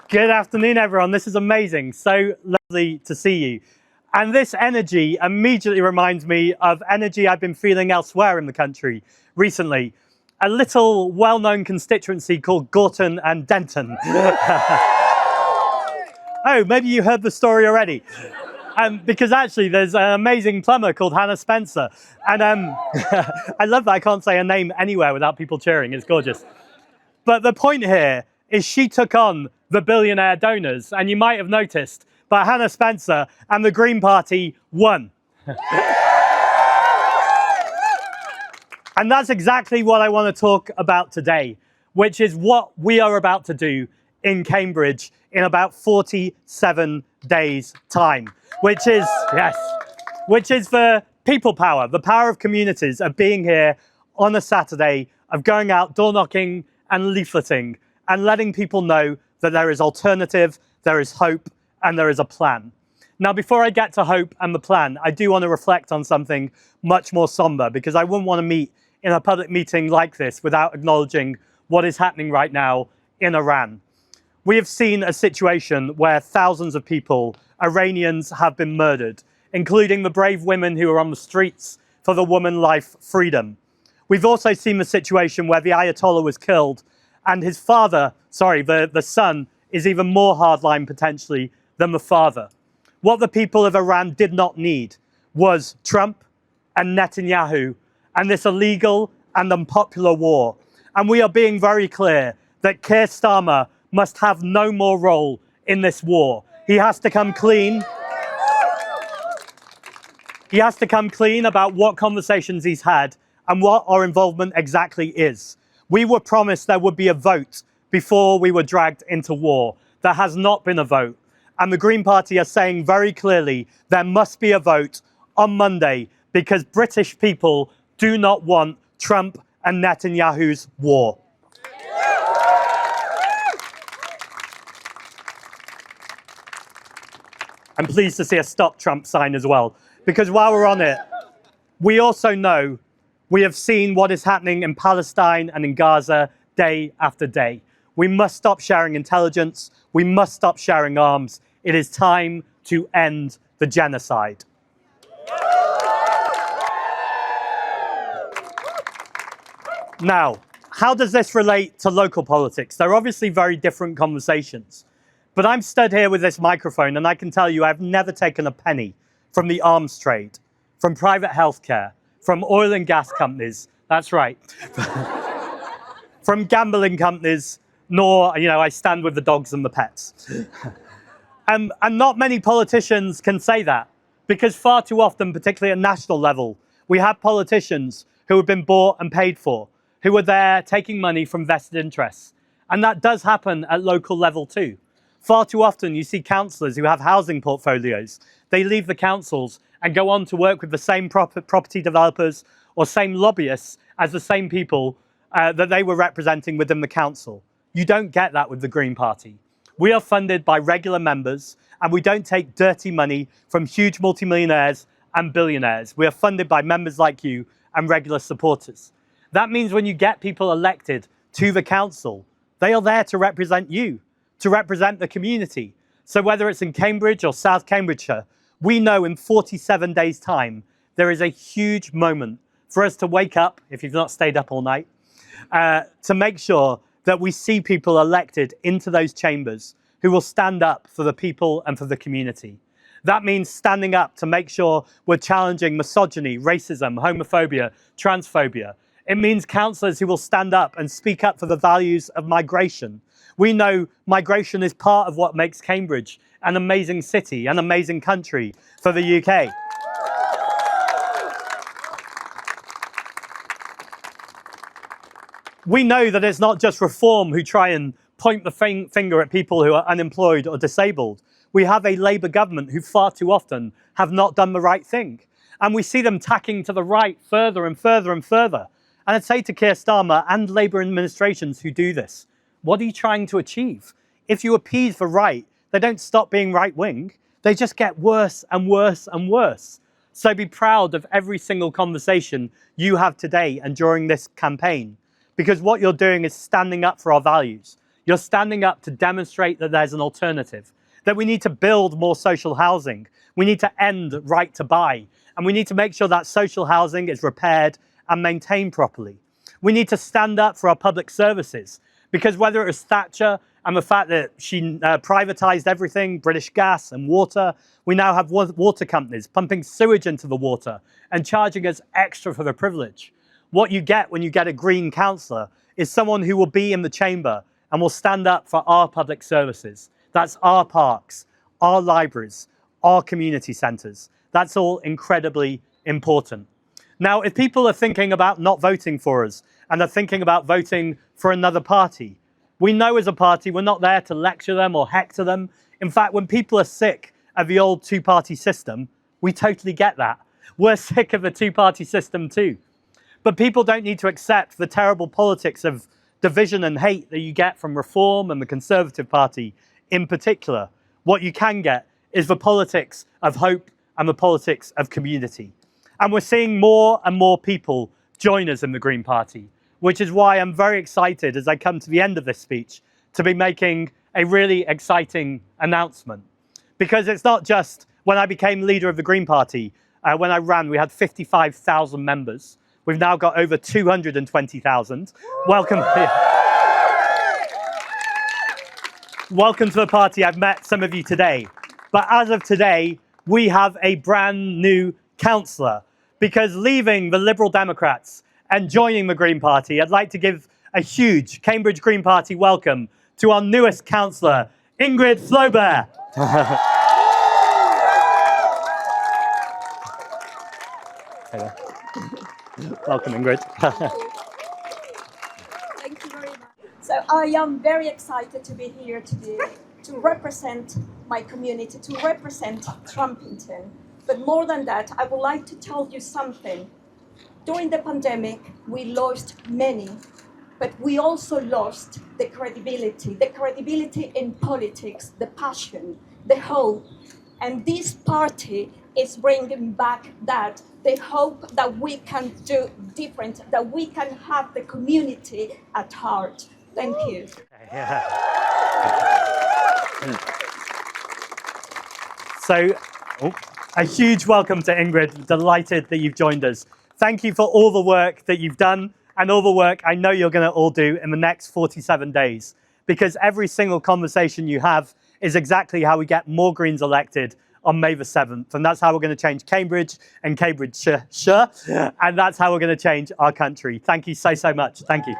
Good afternoon, everyone. This is amazing. So lovely to see you. And this energy immediately reminds me of energy I've been feeling elsewhere in the country recently. A little well-known constituency called Gorton and Denton. Oh, maybe you heard the story already. Because actually there's an amazing plumber called Hannah Spencer. And I love that I can't say her name anywhere without people cheering. It's gorgeous. But the point here is she took on the billionaire donors. And you might have noticed, but Hannah Spencer and the Green Party won. And that's exactly what I want to talk about today, which is what we are about to do in Cambridge in about 47 days' time, which is the people power, the power of communities, of being here on a Saturday, of going out door knocking and leafleting and letting people know that there is alternative, there is hope, and there is a plan. Now, before I get to hope and the plan, I do want to reflect on something much more somber, because I wouldn't want to meet in a public meeting like this without acknowledging what is happening right now in Iran. We have seen a situation where thousands of people, Iranians, have been murdered, including the brave women who are on the streets for the woman life freedom. We've also seen the situation where the Ayatollah was killed and his father, the son, is even more hardline potentially than the father. What the people of Iran did not need was Trump and Netanyahu and this illegal and unpopular war. And we are being very clear that Keir Starmer must have no more role in this war. He has to come clean. He has to come clean about what conversations he's had and what our involvement exactly is. We were promised there would be a vote before we were dragged into war. There has not been a vote. And the Green Party are saying very clearly there must be a vote on Monday, because British people do not want Trump and Netanyahu's war. I'm pleased to see a Stop Trump sign as well, because while we're on it, we also know we have seen what is happening in Palestine and in Gaza day after day. We must stop sharing intelligence. We must stop sharing arms. It is time to end the genocide. Now, how does this relate to local politics? They're obviously very different conversations. But I'm stood here with this microphone, and I can tell you I've never taken a penny from the arms trade, from private healthcare, from oil and gas companies, that's right, from gambling companies, nor, I stand with the dogs and the pets. And not many politicians can say that, because far too often, particularly at national level, we have politicians who have been bought and paid for, who are there taking money from vested interests. And that does happen at local level too. Far too often you see councillors who have housing portfolios. They leave the councils and go on to work with the same property developers or same lobbyists as the same people that they were representing within the council. You don't get that with the Green Party. We are funded by regular members, and we don't take dirty money from huge multimillionaires and billionaires. We are funded by members like you and regular supporters. That means when you get people elected to the council, they are there to represent you, to represent the community. So whether it's in Cambridge or South Cambridgeshire, we know in 47 days' time, there is a huge moment for us to wake up, if you've not stayed up all night, to make sure that we see people elected into those chambers who will stand up for the people and for the community. That means standing up to make sure we're challenging misogyny, racism, homophobia, transphobia. It means councillors who will stand up and speak up for the values of migration. We know migration is part of what makes Cambridge an amazing city, an amazing country for the UK. We know that it's not just Reform who try and point the finger at people who are unemployed or disabled. We have a Labour government who far too often have not done the right thing. And we see them tacking to the right further and further and further. And I'd say to Keir Starmer and Labour administrations who do this, what are you trying to achieve? If you appease the right, they don't stop being right-wing. They just get worse and worse and worse. So be proud of every single conversation you have today and during this campaign, because what you're doing is standing up for our values. You're standing up to demonstrate that there's an alternative, that we need to build more social housing. We need to end right to buy, and we need to make sure that social housing is repaired and maintained properly. We need to stand up for our public services, because whether it was Thatcher and the fact that she privatized everything, British Gas and water, we now have water companies pumping sewage into the water and charging us extra for the privilege. What you get when you get a Green councillor is someone who will be in the chamber and will stand up for our public services. That's our parks, our libraries, our community centres. That's all incredibly important. Now, if people are thinking about not voting for us and are thinking about voting for another party, we know as a party we're not there to lecture them or hector them. In fact, when people are sick of the old two-party system, we totally get that. We're sick of the two-party system too. But people don't need to accept the terrible politics of division and hate that you get from Reform and the Conservative Party in particular. What you can get is the politics of hope and the politics of community. And we're seeing more and more people join us in the Green Party, which is why I'm very excited as I come to the end of this speech to be making a really exciting announcement. Because it's not just when I became leader of the Green Party, when I ran, we had 55,000 members. We've now got over 220,000. Welcome. Welcome to the party. I've met some of you today. But as of today, we have a brand new councillor, because leaving the Liberal Democrats and joining the Green Party, I'd like to give a huge Cambridge Green Party welcome to our newest councillor, Ingrid Flaubert. Welcome, Ingrid. Thank you very much. So I am very excited to be here today to represent my community, to represent Trumpington. But more than that, I would like to tell you something. During the pandemic, we lost many, but we also lost the credibility in politics, the passion, the hope. And this party is bringing back that, the hope that we can do different, that we can have the community at heart. Thank you. Yeah. So, a huge welcome to Ingrid. Delighted that you've joined us. Thank you for all the work that you've done and all the work I know you're going to all do in the next 47 days, because every single conversation you have is exactly how we get more Greens elected on May the 7th. And that's how we're going to change Cambridge and Cambridgeshire. And that's how we're going to change our country. Thank you so, so much. Thank you.